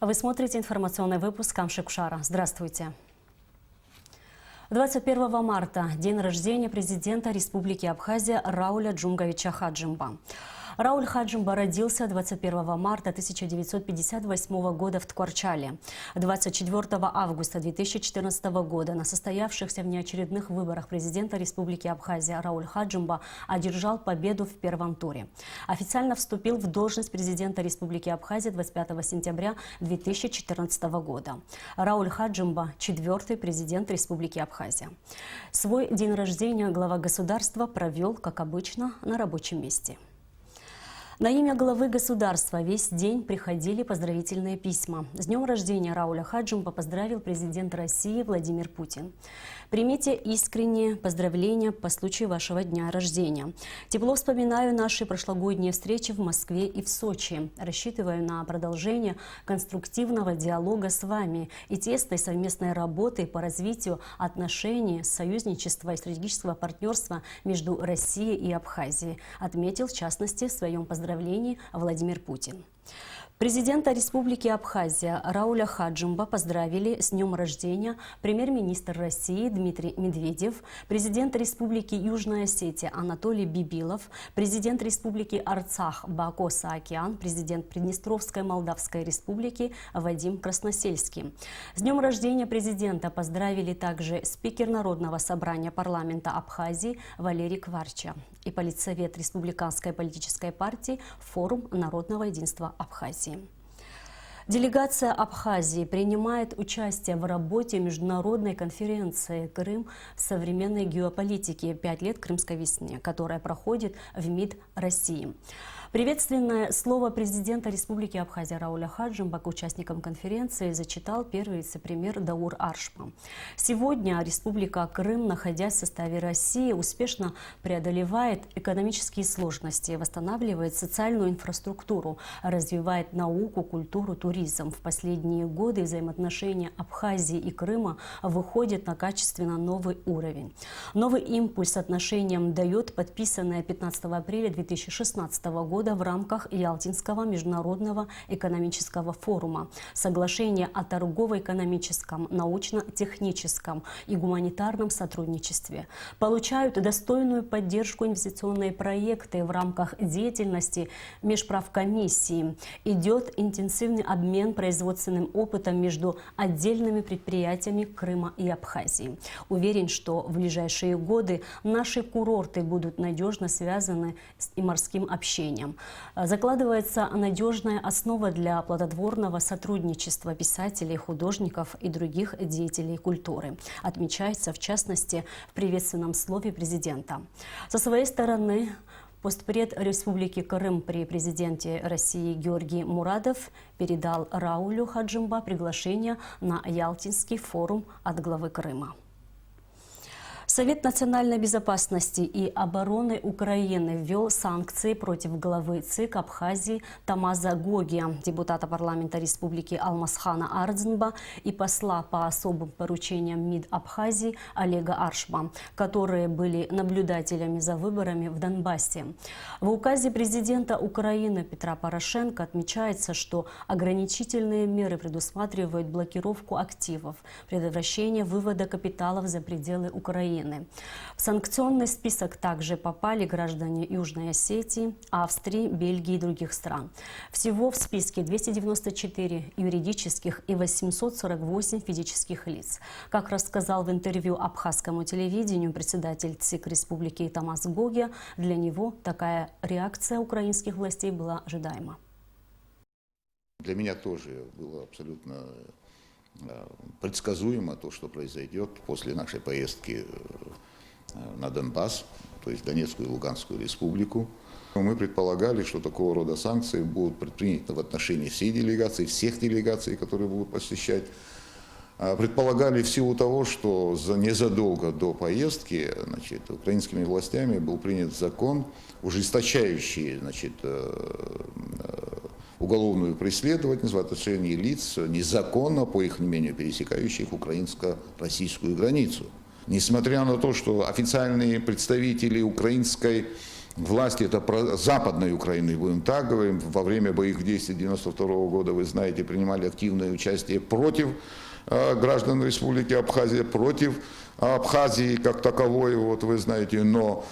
Вы смотрите информационный выпуск Камшик Шара. Здравствуйте. 21 марта – день рождения президента Республики Абхазия Рауля Джумговича Хаджимба. Рауль Хаджимба родился 21 марта 1958 года в Ткварчале. 24 августа 2014 года на состоявшихся внеочередных выборах президента Республики Абхазия Рауль Хаджимба одержал победу в первом туре. Официально вступил в должность президента Республики Абхазия 25 сентября 2014 года. Рауль Хаджимба – четвертый президент Республики Абхазия. Свой день рождения глава государства провел, как обычно, на рабочем месте. На имя главы государства весь день приходили поздравительные письма. С днем рождения Рауля Хаджимба поздравил президент России Владимир Путин. Примите искренние поздравления по случаю вашего дня рождения. Тепло вспоминаю наши прошлогодние встречи в Москве и в Сочи. Рассчитываю на продолжение конструктивного диалога с вами и тесной совместной работы по развитию отношений, союзничества и стратегического партнерства между Россией и Абхазией, отметил в частности в своем поздравлении Владимир Путин. Президента Республики Абхазия Рауля Хаджимба поздравили с днем рождения премьер-министр России Дмитрий Медведев, президент Республики Южная Осетия Анатолий Бибилов, президент Республики Арцах Бако Саакян, президент Приднестровской Молдавской Республики Вадим Красносельский. С днем рождения президента поздравили также спикер Народного собрания парламента Абхазии Валерий Кварча и политсовет Республиканской политической партии «Форум народного единства Абхазии». Делегация Абхазии принимает участие в работе международной конференции «Крым в современной геополитике. 5 лет Крымской весне», которая проходит в МИД России. Приветственное слово президента Республики Абхазия Рауля Хаджимба к участникам конференции зачитал первый вице-премьер Даур Аршпа. Сегодня Республика Крым, находясь в составе России, успешно преодолевает экономические сложности, восстанавливает социальную инфраструктуру, развивает науку, культуру, туризм. В последние годы взаимоотношения Абхазии и Крыма выходят на качественно новый уровень. Новый импульс отношениям дает подписанное 15 апреля 2016 года в рамках Ялтинского международного экономического форума соглашение о торгово-экономическом, научно-техническом и гуманитарном сотрудничестве. Получают достойную поддержку инвестиционные проекты в рамках деятельности межправкомиссии. Идет интенсивный обмен производственным опытом между отдельными предприятиями Крыма и Абхазии. Уверен, что в ближайшие годы наши курорты будут надежно связаны с морским общением. Закладывается надежная основа для плодотворного сотрудничества писателей, художников и других деятелей культуры, отмечается в частности в приветственном слове президента. Со своей стороны, постпред Республики Крым при президенте России Георгий Мурадов передал Раулю Хаджимба приглашение на Ялтинский форум от главы Крыма. Совет национальной безопасности и обороны Украины ввел санкции против главы ЦИК Абхазии Тамаза Гогия, депутата парламента Республики Алмазхана Ардзинба и посла по особым поручениям МИД Абхазии Олега Аршба, которые были наблюдателями за выборами в Донбассе. В указе президента Украины Петра Порошенко отмечается, что ограничительные меры предусматривают блокировку активов, предотвращение вывода капиталов за пределы Украины. В санкционный список также попали граждане Южной Осетии, Австрии, Бельгии и других стран. Всего в списке 294 юридических и 848 физических лиц. Как рассказал в интервью абхазскому телевидению председатель ЦИК Республики Тамаз Гогия, для него такая реакция украинских властей была ожидаема. Для меня тоже было абсолютно предсказуемо то, что произойдет после нашей поездки на Донбасс, то есть Донецкую и Луганскую республику. Мы предполагали, что такого рода санкции будут предприняты в отношении всей делегации, всех делегаций, которые будут посещать. Предполагали в силу того, что незадолго до поездки украинскими властями был принят закон, ужесточающий уголовную преследовательность в отношении лиц, незаконно, по их мнению, пересекающих украинско-российскую границу. Несмотря на то, что официальные представители украинской власти это Западной Украины, будем так говорить, во время боевых действий 1992 года, вы знаете, принимали активное участие против граждан Республики Абхазия, против Абхазии как таковой, вот вы знаете, но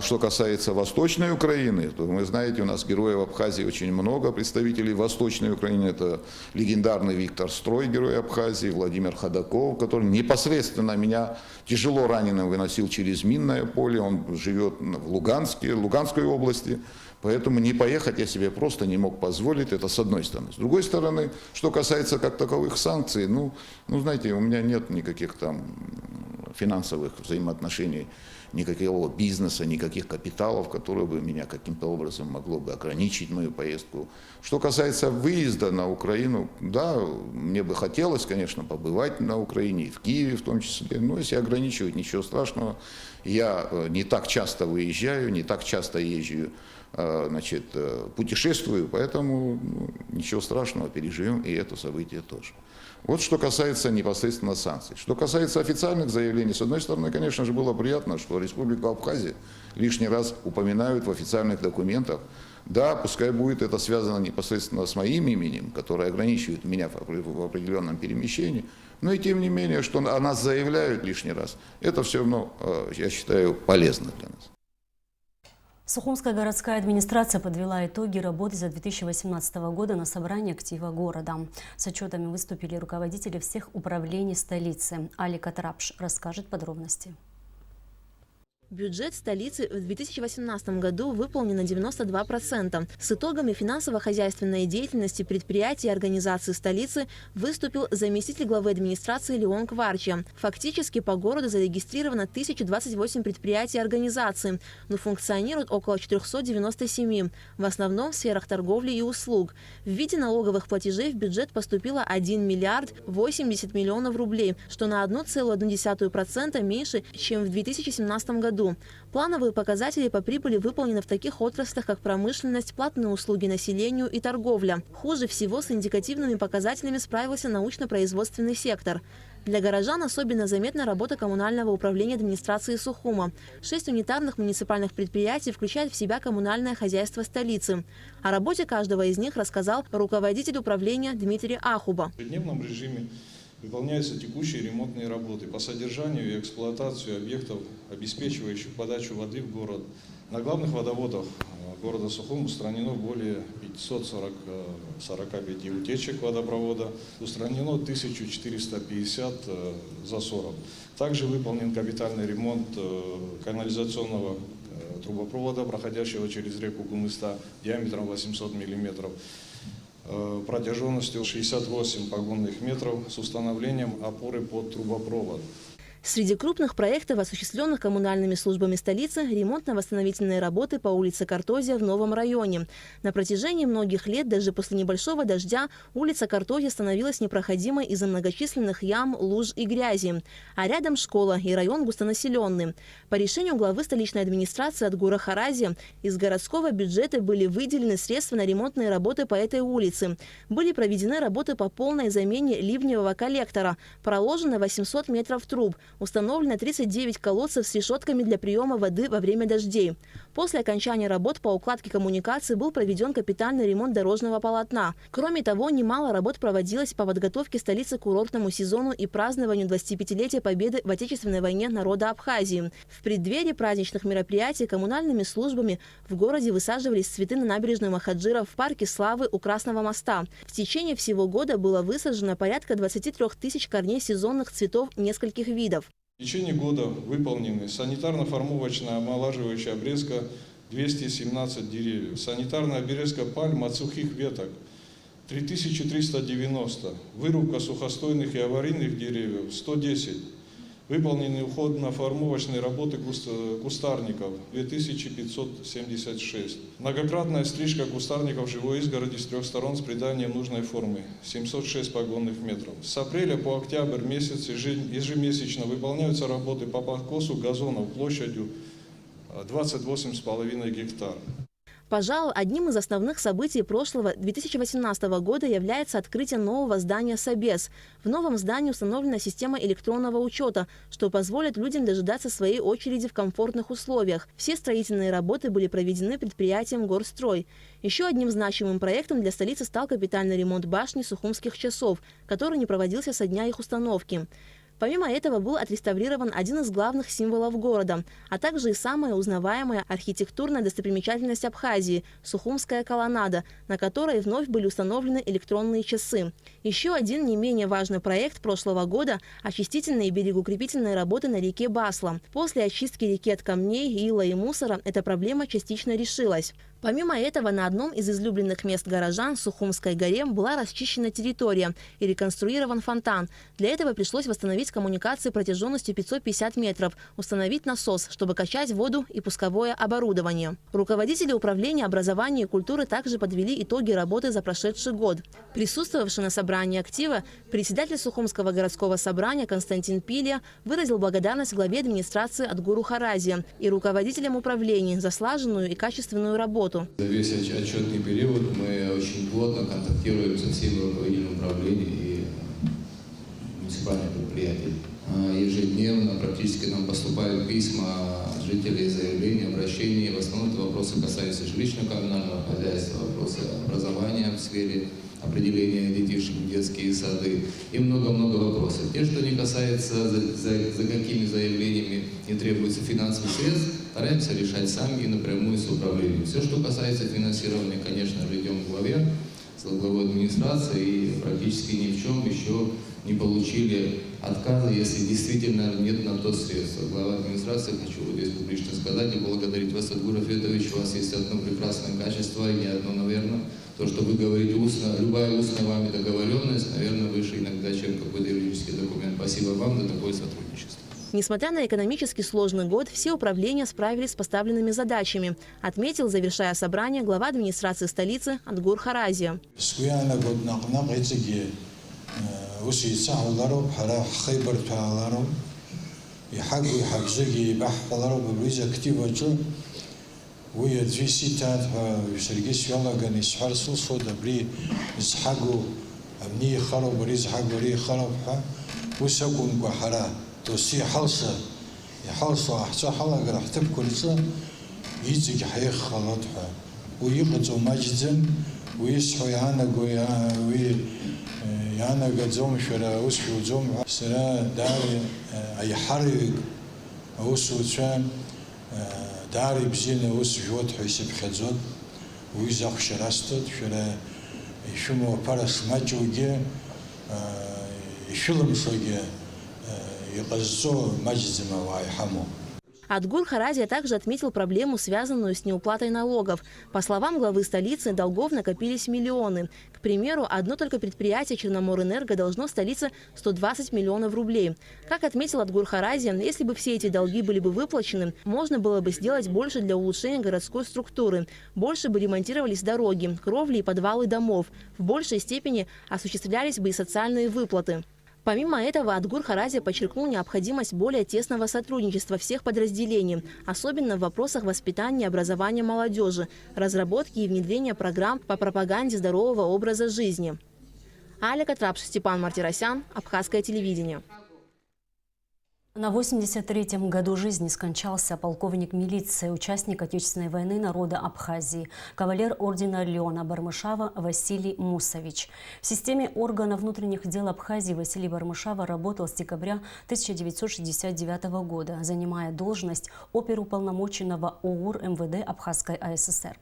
что касается Восточной Украины, то вы знаете, у нас героев Абхазии очень много, представителей Восточной Украины, это легендарный Виктор Строй, герой Абхазии, Владимир Ходаков, который непосредственно меня тяжело раненым выносил через минное поле, он живет в Луганской области. Поэтому не поехать я себе просто не мог позволить, это с одной стороны. С другой стороны, что касается как таковых санкций, ну знаете, у меня нет никаких там финансовых взаимоотношений, никакого бизнеса, никаких капиталов, которые бы меня каким-то образом могло бы ограничить мою поездку. Что касается выезда на Украину, да, мне бы хотелось, конечно, побывать на Украине, и в Киеве в том числе, но если ограничивать, ничего страшного. Я не так часто выезжаю, не так часто езжу, значит, путешествую, поэтому ничего страшного, переживем и это событие тоже. Вот что касается непосредственно санкций. Что касается официальных заявлений, с одной стороны, конечно же, было приятно, что Республику Абхазия лишний раз упоминают в официальных документах. Да, пускай будет это связано непосредственно с моим именем, которое ограничивает меня в определенном перемещении, но и тем не менее, что о нас заявляют лишний раз, это все равно, я считаю, полезно для нас. Сухумская городская администрация подвела итоги работы за 2018 года на собрании актива города. С отчетами выступили руководители всех управлений столицы. Алика Трапш расскажет подробности. Бюджет столицы в 2018 году выполнен на 92%. С итогами финансово-хозяйственной деятельности предприятий и организаций столицы выступил заместитель главы администрации Леон Кварча. Фактически по городу зарегистрировано 1028 предприятий и организаций, но функционирует около 497, в основном в сферах торговли и услуг. В виде налоговых платежей в бюджет поступило 1 миллиард 80 миллионов рублей, что на 1,1% меньше, чем в 2017 году. Плановые показатели по прибыли выполнены в таких отраслях, как промышленность, платные услуги населению и торговля. Хуже всего с индикативными показателями справился научно-производственный сектор. Для горожан особенно заметна работа коммунального управления администрации Сухума. 6 унитарных муниципальных предприятий включают в себя коммунальное хозяйство столицы. О работе каждого из них рассказал руководитель управления Дмитрий Ахуба. В дневном режиме выполняются текущие ремонтные работы по содержанию и эксплуатации объектов, обеспечивающих подачу воды в город. На главных водоводах города Сухум устранено более 545 утечек водопровода, устранено 1450 засоров. Также выполнен капитальный ремонт канализационного трубопровода, проходящего через реку Гумыста диаметром 800 мм. Протяженностью 68 погонных метров с установлением опоры под трубопровод. Среди крупных проектов, осуществленных коммунальными службами столицы, ремонтно-восстановительные работы по улице Картозия в Новом районе. На протяжении многих лет, даже после небольшого дождя, улица Картозия становилась непроходимой из-за многочисленных ям, луж и грязи. А рядом школа и район густонаселенный. По решению главы столичной администрации Адгура Харази из городского бюджета были выделены средства на ремонтные работы по этой улице. Были проведены работы по полной замене ливневого коллектора. Проложено 800 метров труб. Установлено 39 колодцев с решетками для приема воды во время дождей. После окончания работ по укладке коммуникаций был проведен капитальный ремонт дорожного полотна. Кроме того, немало работ проводилось по подготовке столицы к курортному сезону и празднованию 25-летия победы в Отечественной войне народа Абхазии. В преддверии праздничных мероприятий коммунальными службами в городе высаживались цветы на набережную Махаджира в парке Славы у Красного моста. В течение всего года было высажено порядка 23 тысяч корней сезонных цветов нескольких видов. В течение года выполнены санитарно-формовочная омолаживающая обрезка 217 деревьев, санитарная обрезка пальм от сухих веток 3390, вырубка сухостойных и аварийных деревьев 110, выполнены уходно-формовочные работы кустарников 2576, многократная стрижка кустарников живой изгороди с 3 сторон с приданием нужной формы 706 погонных метров. С апреля по октябрь месяц ежемесячно выполняются работы по покосу газонов площадью 28,5 гектар. Пожалуй, одним из основных событий прошлого 2018 года является открытие нового здания Собес. В новом здании установлена система электронного учета, что позволит людям дожидаться своей очереди в комфортных условиях. Все строительные работы были проведены предприятием «Горстрой». Еще одним значимым проектом для столицы стал капитальный ремонт башни Сухумских часов, который не проводился со дня их установки. Помимо этого был отреставрирован один из главных символов города, а также и самая узнаваемая архитектурная достопримечательность Абхазии – Сухумская колоннада, на которой вновь были установлены электронные часы. Еще один не менее важный проект прошлого года – очистительные и берегоукрепительные работы на реке Басла. После очистки реки от камней, ила и мусора эта проблема частично решилась. Помимо этого, на одном из излюбленных мест горожан, Сухумской горе, была расчищена территория и реконструирован фонтан. Для этого пришлось восстановить коммуникации протяженностью 550 метров, установить насос, чтобы качать воду и пусковое оборудование. Руководители управления образования и культуры также подвели итоги работы за прошедший год. Присутствовавший на собрании актива, председатель Сухумского городского собрания Константин Пилья выразил благодарность главе администрации Адгуру Харазия и руководителям управления за слаженную и качественную работу. За весь отчетный период мы очень плотно контактируем со всеми руководителями управления и муниципальных предприятий. Ежедневно практически нам поступают письма жителей, заявления, обращения. В основном это вопросы касаются жилищно-коммунального хозяйства, вопросы образования в сфере определения детишек в детские сады и много-много вопросов. Те, что не касается, за какими заявлениями не требуется финансовых средств, стараемся решать сами и напрямую с управлением. Все, что касается финансирования, конечно же, идем к главе, с главой администрации и практически ни в чем еще не получили отказа, если действительно нет на то средства. Глава администрации, хочу вот здесь публично сказать и благодарить вас, Адгур Афетович, у вас есть одно прекрасное качество, и не одно, наверное, то, что вы говорите устно, любая устная вами договоренность, наверное, выше иногда, чем какой-то юридический документ. Спасибо вам за такое сотрудничество. Несмотря на экономически сложный год, все управления справились с поставленными задачами, отметил, завершая собрание, глава администрации столицы Адгур Харазия. توسي حلصة يحلصة أحسن حلقة راح تبكر صا يجي حيخ خلطها ويقطع مجدا ويصحوا يعنق ويعنق زوم شرا وسحوا زوم سرا داري أي حرق وسو شام داري بزينة وسجود حيسب خزود ويزاق شراستد شرا يشمو فرس مجوجي يشلم شوجي Адгур Харазия также отметил проблему, связанную с неуплатой налогов. По словам главы столицы, долгов накопились миллионы. К примеру, одно только предприятие Черноморэнерго должно столице 120 миллионов рублей. Как отметил Адгур Харазия, если бы все эти долги были бы выплачены, можно было бы сделать больше для улучшения городской структуры. Больше бы ремонтировались дороги, кровли и подвалы домов. В большей степени осуществлялись бы и социальные выплаты. Помимо этого, Адгур Харазия подчеркнул необходимость более тесного сотрудничества всех подразделений, особенно в вопросах воспитания и образования молодежи, разработки и внедрения программ по пропаганде здорового образа жизни. Аля Катрапш, Степан Мартиросян, Абхазское телевидение. На 83-м году жизни скончался полковник милиции, участник Отечественной войны народа Абхазии, кавалер ордена Леона Бармышава Василий Мусович. В системе органов внутренних дел Абхазии Василий Бармышава работал с декабря 1969 года, занимая должность оперуполномоченного ОУР МВД Абхазской АССР.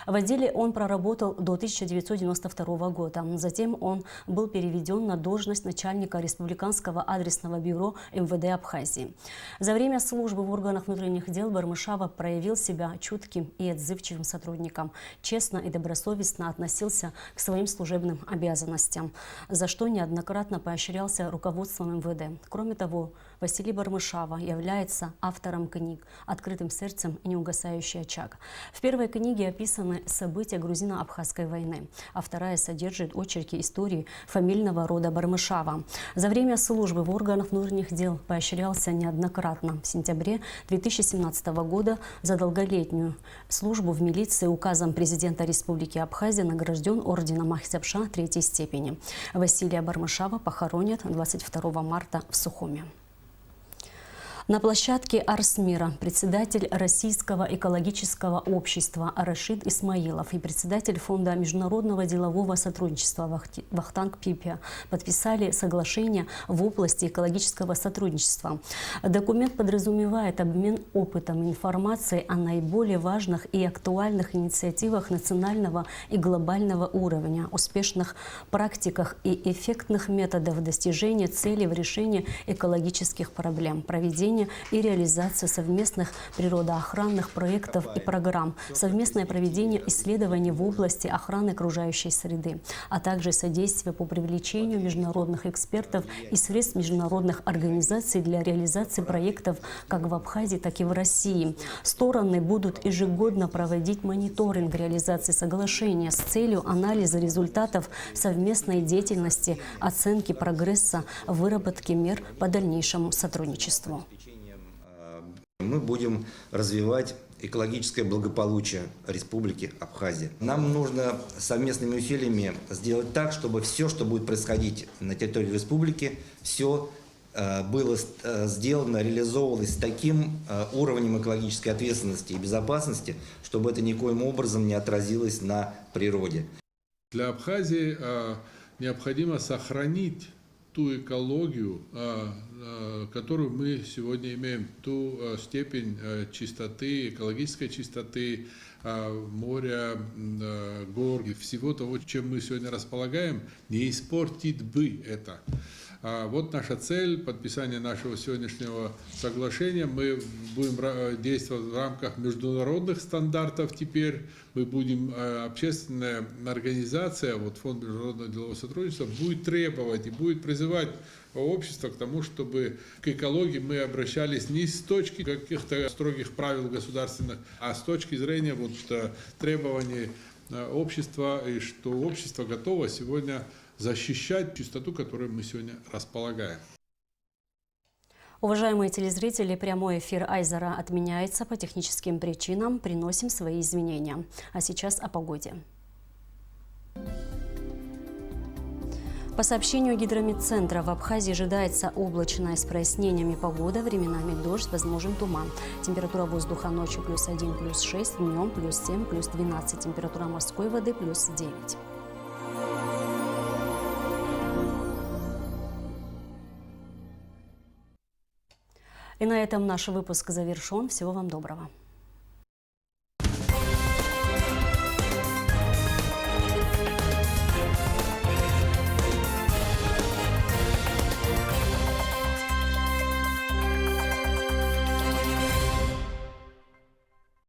В отделе он проработал до 1992 года. Затем он был переведен на должность начальника Республиканского адресного бюро МВД Абхазии. За время службы в органах внутренних дел Бармышава проявил себя чутким и отзывчивым сотрудником, честно и добросовестно относился к своим служебным обязанностям, за что неоднократно поощрялся руководством МВД. Кроме того, Василий Бармышава является автором книг «Открытым сердцем» и «Неугасающий очаг». В первой книге описаны события грузино-абхазской войны, а вторая содержит очерки истории фамильного рода Бармышава. За время службы в органах внутренних дел поощрялся неоднократно. В сентябре 2017 года за долголетнюю службу в милиции указом президента Республики Абхазия награжден орденом Махсябша 3-й степени. Василия Бармышава похоронят 22 марта в Сухуми. На площадке Арсмира председатель Российского экологического общества Рашид Исмаилов и председатель Фонда международного делового сотрудничества Вахтанг Пипия подписали соглашение в области экологического сотрудничества. Документ подразумевает обмен опытом и информацией о наиболее важных и актуальных инициативах национального и глобального уровня, успешных практиках и эффектных методах достижения целей в решении экологических проблем, проведения и реализация совместных природоохранных проектов и программ, совместное проведение исследований в области охраны окружающей среды, а также содействие по привлечению международных экспертов и средств международных организаций для реализации проектов как в Абхазии, так и в России. Стороны будут ежегодно проводить мониторинг реализации соглашения с целью анализа результатов совместной деятельности, оценки прогресса, выработки мер по дальнейшему сотрудничеству. Мы будем развивать экологическое благополучие Республики Абхазия. Нам нужно совместными усилиями сделать так, чтобы все, что будет происходить на территории республики, все было сделано, реализовывалось с таким уровнем экологической ответственности и безопасности, чтобы это никоим образом не отразилось на природе. Для Абхазии необходимо сохранить ту экологию, которую мы сегодня имеем, ту степень чистоты, экологической чистоты моря, гор и всего того, чем мы сегодня располагаем, не испортить бы это. Вот наша цель, подписание нашего сегодняшнего соглашения. Мы будем действовать в рамках международных стандартов теперь. Мы будем, общественная организация, вот Фонд международного делового сотрудничества, будет требовать и будет призывать общество к тому, чтобы к экологии мы обращались не с точки каких-то строгих правил государственных, а с точки зрения вот требований общества, и что общество готово сегодня защищать чистоту, которую мы сегодня располагаем. Уважаемые телезрители, прямой эфир Айзера отменяется по техническим причинам. Приносим свои извинения. А сейчас о погоде. По сообщению Гидрометцентра, в Абхазии ожидается облачная с прояснениями погода, временами дождь, возможен туман. Температура воздуха ночью +1, +6, днем +7, +12. Температура морской воды +9. И на этом наш выпуск завершен. Всего вам доброго.